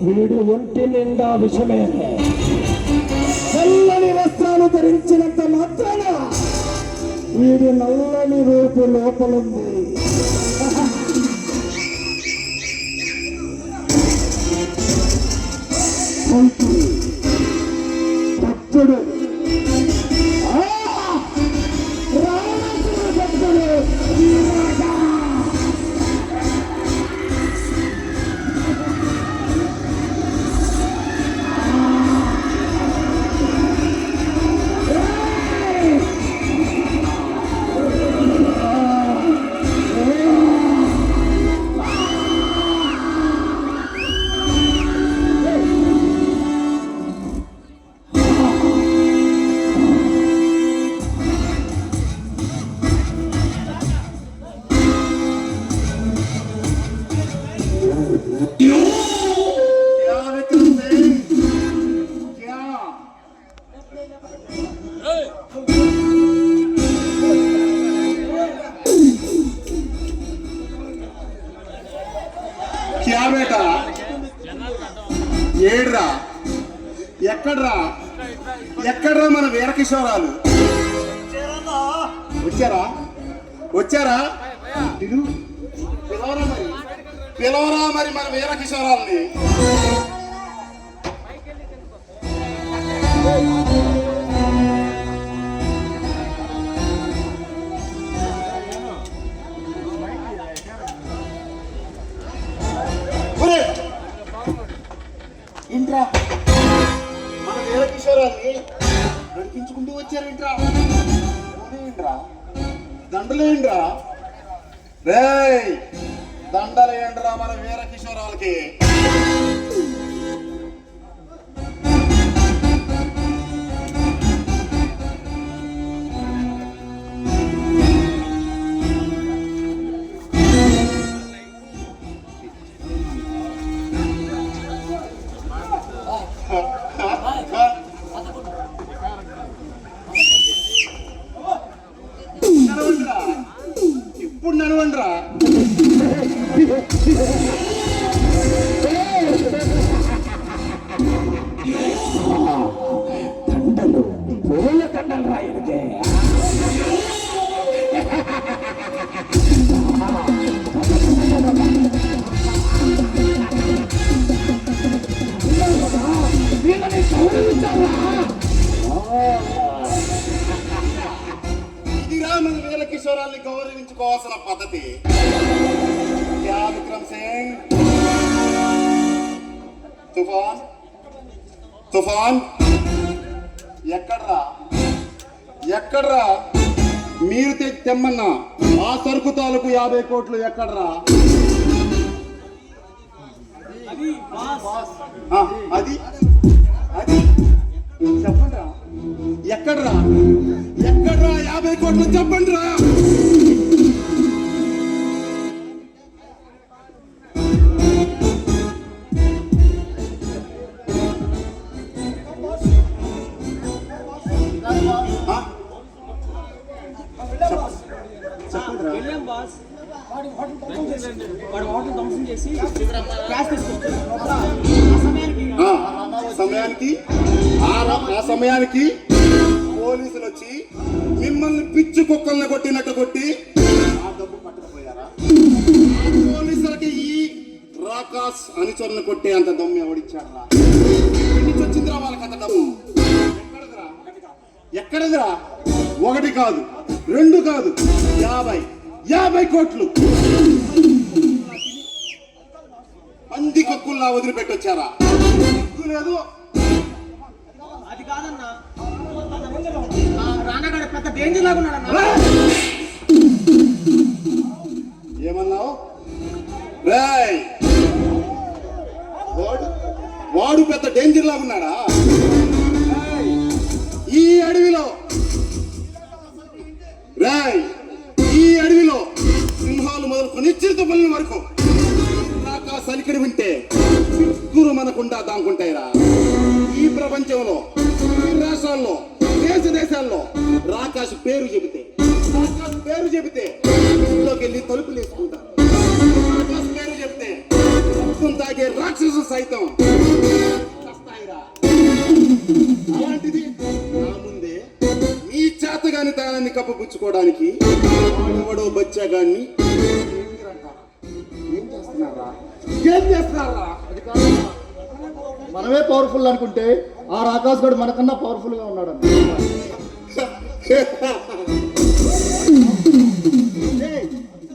వీడు ఒంటి నిండా విషమే. తెల్లని వస్త్రాలు ధరించినంత మాత్రాన వీడి నల్లని రూపు లోపలుంది. భక్తుడు రావణాసురుడు భక్తుడు क्या बेटा ఏడ్రా ఎక్కడ్రా ఎక్కడ్రా మన వీరకిషోరాలు వచ్చారా వచ్చారా పిలవరా మరి మన వీరకిషోరాలని. ఏంట్రా మన వీరకిషోరాన్ని నడిపించుకుంటూ వచ్చారేంట్రా? ఏంట్రా దండలేండ్రా రేయ్ దండలేండ్రా మన వీరకిషోరాలకి. ఇప్పుడు నడవండ్రా. దండలు పూల దండలు రాయడితే వీళ్ళని గౌరవించాలా? ఇదిరా మన వీరకిషోరాల్ని గౌరవించుకోవాల్సిన పద్ధతి. విక్రమ్ సింగ్ తుఫాన్ తుఫాన్ ఎక్కడ్రా ఎక్కడ్రా మీరు తెమ్మన్నా ఆ సరుకు తాలూకు 50 కోట్లు ఎక్కడ్రా? అది అది చెప్పండిరా ఎక్కడ్రా ఎక్కడ్రా 50 కోట్లు చెప్పండిరా. సమయానికి పోలీసులు వచ్చి మిమ్మల్ని పిచ్చి కుక్కల్ని కొట్టినట్టు కొట్టి ఆ డబ్బు పట్టుకుపోయారా? పోలీసులకి ఈ రాకాస్ అనుచరులను కొట్టే అంత దమ్ము ఎవడిచ్చారా? వచ్చిందిరా వాళ్ళకి అంత డబ్బు ఎక్కడదిరా? 1 కాదు 2 కాదు 50 కోట్లు పంది కక్కుల్లా వదిలిపెట్టొచ్చారా? లేదు అది కాదన్నా రానగడ పెద్ద డేంజర్ లాగా ఉన్నాడన్నా. ఏమన్నావు? రేయ్, వాడు పెద్ద డేంజర్ లాగా ఉన్నాడా? ఈ అడవిలో సింహాలు మొదలుకొని చిరుతపల్లి వరకు నాకు సలికిడి వింటే గురు మనకుండా దాంకుంటాయిరా. ఈ ప్రపంచంలో, ఈ రాష్ట్రాల్లో, దేశాల్లో రాకాశ పేరు చెబితే ఇంట్లోకి వెళ్ళి తలుపులు వేసుకుంటారు. రాకాశ పేరు చెబితే రక్తం తాగే రాక్షసు సైతం చస్తాయిరా. అలాంటిది నా ముందే ఈ చేతగాని తానాన్ని కప్పపుచ్చుకోవడానికి వాడెవడో బచ్చాగాన్ని ఏం చేస్తున్నారా? అది కాదు, మనమే పవర్ఫుల్ అనుకుంటే ఆ రాకాష్ గడు మనకన్నా పవర్ఫుల్ గా ఉన్నాడు.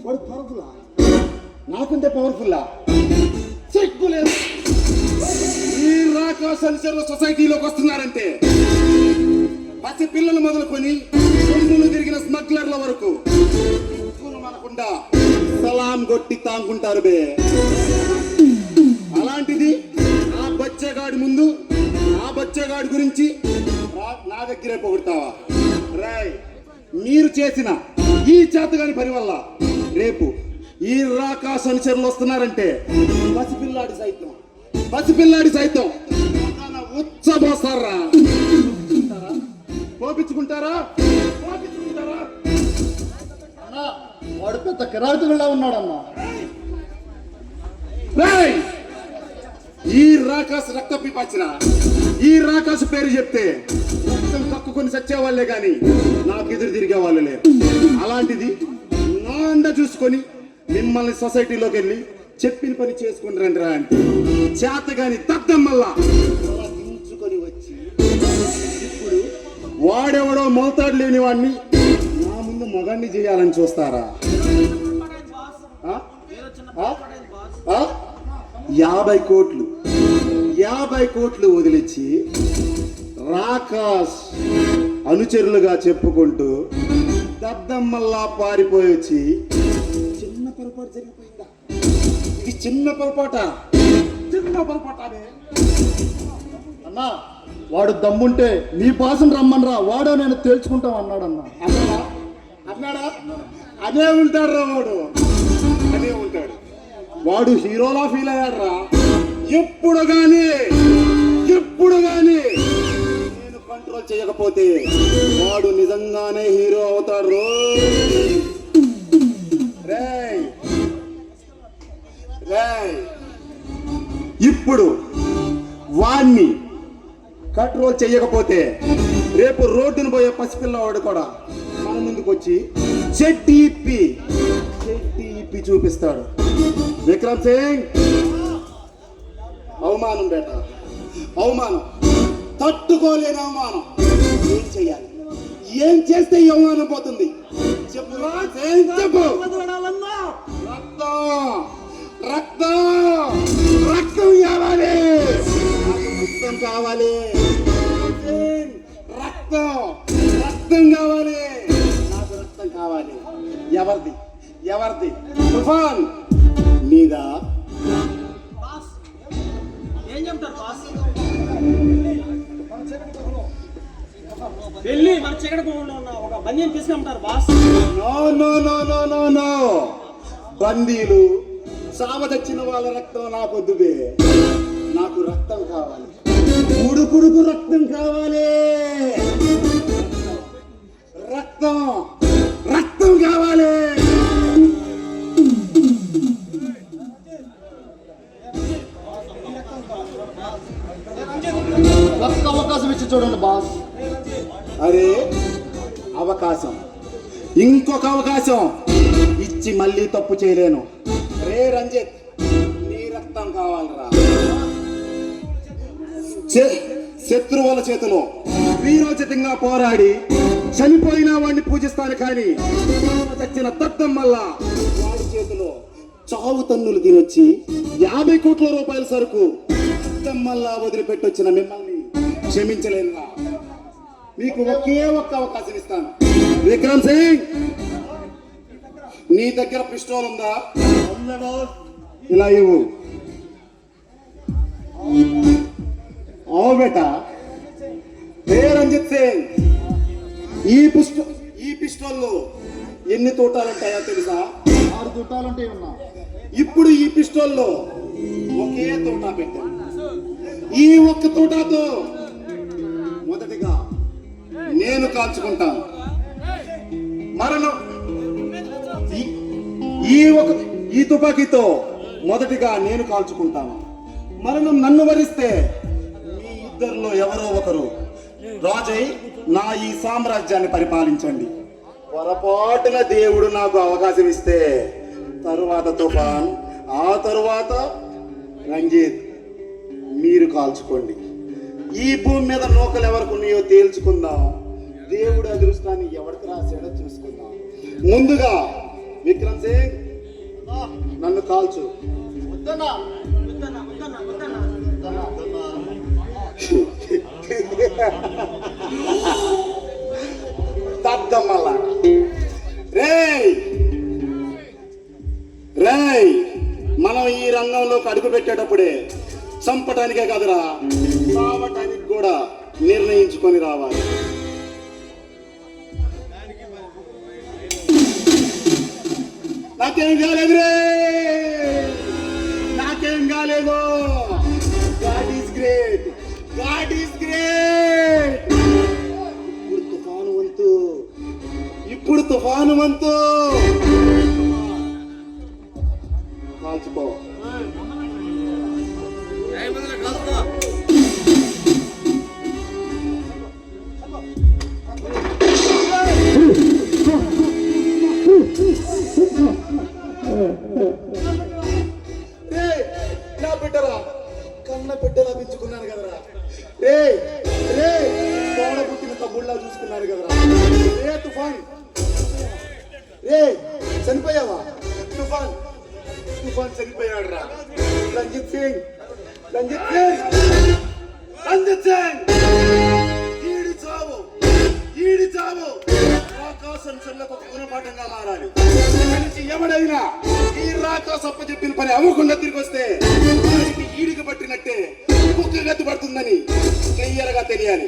వాడు పవర్ఫుల్లా? నాకంటే పవర్ఫుల్లా? సిగ్గులేదు. ఈ రాకాశ సొసైటీలోకి వస్తున్నారంటే పసి పిల్లలు మొదలుకొని సొమ్ములు తిరిగిన స్మగ్లర్ల వరకు మనకుండా సలాం కొట్టి తాంకుంటారు బే. అలాంటిది ఆ బచ్చగాడి ముందు ఆ బచ్చగాడి గురించి నా దగ్గరే పొగుడతావా? రాయ్, మీరు చేసిన ఈ చేతగాని పని వల్ల రేపు ఈ రాకాశ అనుచరులు వస్తున్నారంటే పసిపిల్లాడి సైతం ఉచ్చబోస్తారా? పోపించుకుంటారా? అన్నా, వాడు పెద్ద కిరాతకుల్లా ఉన్నాడన్నా. ఈ రాకాశ రక్త పిపాచిరా, ఈ రాకాశ పేరు చెప్తే రక్తం కక్కుకొని చచ్చేవాళ్లే గాని నాకు ఎదురు తిరిగే వాళ్ళు లేరు. అలాంటిది నా అండ చూసుకొని మిమ్మల్ని సొసైటీలోకి వెళ్ళి చెప్పిన పని చేసుకుని రండిరా అంటే చేతగాని తద్దం మళ్ళా దించుకొని వచ్చి ఇప్పుడు వాడెవడో మోతాడు లేని వాడిని నా ముందు మగాన్ని చేయాలని చూస్తారా? 50 కోట్లు వదిలించి రాకాశ్ అనుచరులుగా చెప్పుకుంటూ దద్దమ్మల్లా పారిపోయి వచ్చి చిన్న పొరపాటు జరిగిపోయిందా? ఇది చిన్న పొరపాట అన్నా, వాడు దమ్ముంటే నీ బాసం రమ్మనరా, వాడో నేను తేల్చుకుంటాం అన్నాడన్నా. అన్నాడా? అదే ఉంటాడు రా వాడు, అదే ఉంటాడు. వాడు హీరోలా ఫీల్ అయ్యాడు రా. ఎప్పుడు గాని నేను కంట్రోల్ చేయకపోతే వాడు నిజంగానే హీరో అవుతాడు. ఇప్పుడు వాణ్ణి కంట్రోల్ చేయకపోతే రేపు రోడ్డును పోయే పసిపిల్లవాడు కూడా మన ముందుకు వచ్చి చెట్టి ఇప్పి చూపిస్తాడు. విక్రమ్ సింగ్, అవమానం బేట, అవమానం, తట్టుకోలేని అవమానం. ఏం చెయ్యాలి? ఏం చేస్తే ఈ అవమానం పోతుంది? చెప్పు. రక్తం కావాలి, రక్తం కావాలి, రక్తం కావాలి, నాకు రక్తం కావాలి. ఎవరిది? తుఫాన్ నీదా? ఏం చెప్తారు బాస్? వెళ్ళి మన చీకటి భూమిలో ఉన్న ఒక బందీని తీసుకుంటారు బాస్. నో. బందీలు సావదచ్చిన వాళ్ళ రక్తం నాకొద్దు బే. నాకు రక్తం కావాలి, ఉడుకుడుకు రక్తం కావాలి. రక్తం కావాలి. ఒక్క అవకాశం ఇచ్చి చూడండి బాస్. అరే, అవకాశం, ఇంకొక అవకాశం ఇచ్చి మళ్ళీ తప్పు చేయలేను. రే రంజిత్, నీ రక్తం కావాలరా. శత్రువుల చేతిలో వీరోచితంగా పోరాడి చనిపోయిన వాడిని పూజిస్తాను, కానీ చచ్చిన తత్వం వల్ల వాడి చేతిలో చావు తన్నులు తినొచ్చి 50 కోట్ల రూపాయల సరుకు తమ్మల్లా వదిలిపెట్టొచ్చిన మిమ్మల్ని క్షమించలేనురా. మీకు ఒకే ఒక్క అవకాశం ఇస్తాను. విక్రమ్ సింగ్, నీ దగ్గర పిస్టోల్ ఉందా? ఇలా ఇవ్వు. आओ बेटा। हे రంజిత్ సింగ్, ఈ పిస్టోల్లో ఎన్ని తోటాలు ఉంటాయో తెలుసా? 6 తుటాలుంటాయి అన్నా. ఇప్పుడు ఈ పిస్టోల్లో ఒకే తోటా పెట్టాను. ఈ ఒక్క తోటాతో మొదటిగా నేను కాల్చుకుంటాను. మరణం ఈ తుపాకీతో మొదటిగా నేను కాల్చుకుంటాను. మరణం నన్ను వరిస్తే మీ ఇద్దరిలో ఎవరో ఒకరు రాజై నా ఈ సామ్రాజ్యాన్ని పరిపాలించండి. పొరపాటున దేవుడు నాకు అవకాశం ఇస్తే తరువాత తుఫాన్, ఆ తరువాత రంజిత్, మీరు కాల్చుకోండి. ఈ భూమి మీద నూకలు ఎవరికి ఉన్నాయో తేల్చుకుందాం. దేవుడు అదృష్టాన్ని ఎవరికి రాశాడో చూసుకుందాం. ముందుగా విక్రమ్ సింగ్, నన్ను కాల్చు. వద్దన్నా. వద్దన్నా, వద్దన్నా, వద్దన్నా. తద్దమ్మల రేయ్ రేయ్, మనం ఈ రంగంలోకి అడుగు పెట్టేటప్పుడే చంపటానికే కాదురా, చావటానికి కూడా నిర్ణయించుకొని రావాలి. నాకేం కాలేదు రే, నాకేం కాలేదు. God is great, God is great. ఇప్పుడు తుఫాను వంతు. కాల్చుకో. నా బిడ్డరా, కన్న బిడ్డలా పెంచుకున్నాను కదరా. రే రే, తోడ పుట్టిన తమ్ముళ్ళ చూసుకున్నాను కదరా. రే తుఫాన్, రే చనిపోయావా? తుఫాన్, తుఫాన్ చనిపోయాడు రా. రంజిత్ సింగ్, రంజిత్ సింగ్, రంజిత్ సింగ్, ఈడి చావు, ఈడి చావు రాకాసం చెల్లకు ఒక గుణపాఠంగా మారాలి. ఇక్కడి నుంచి ఎవడైనా ఈ రాకాస్ అప్ప చెప్పిన పని అవ్వకుండా తిరిగి వస్తే వాడికి ఈడికి పట్టినట్టే కుక్క గతి పడుతుందని క్లియర్గా తెలియాలి.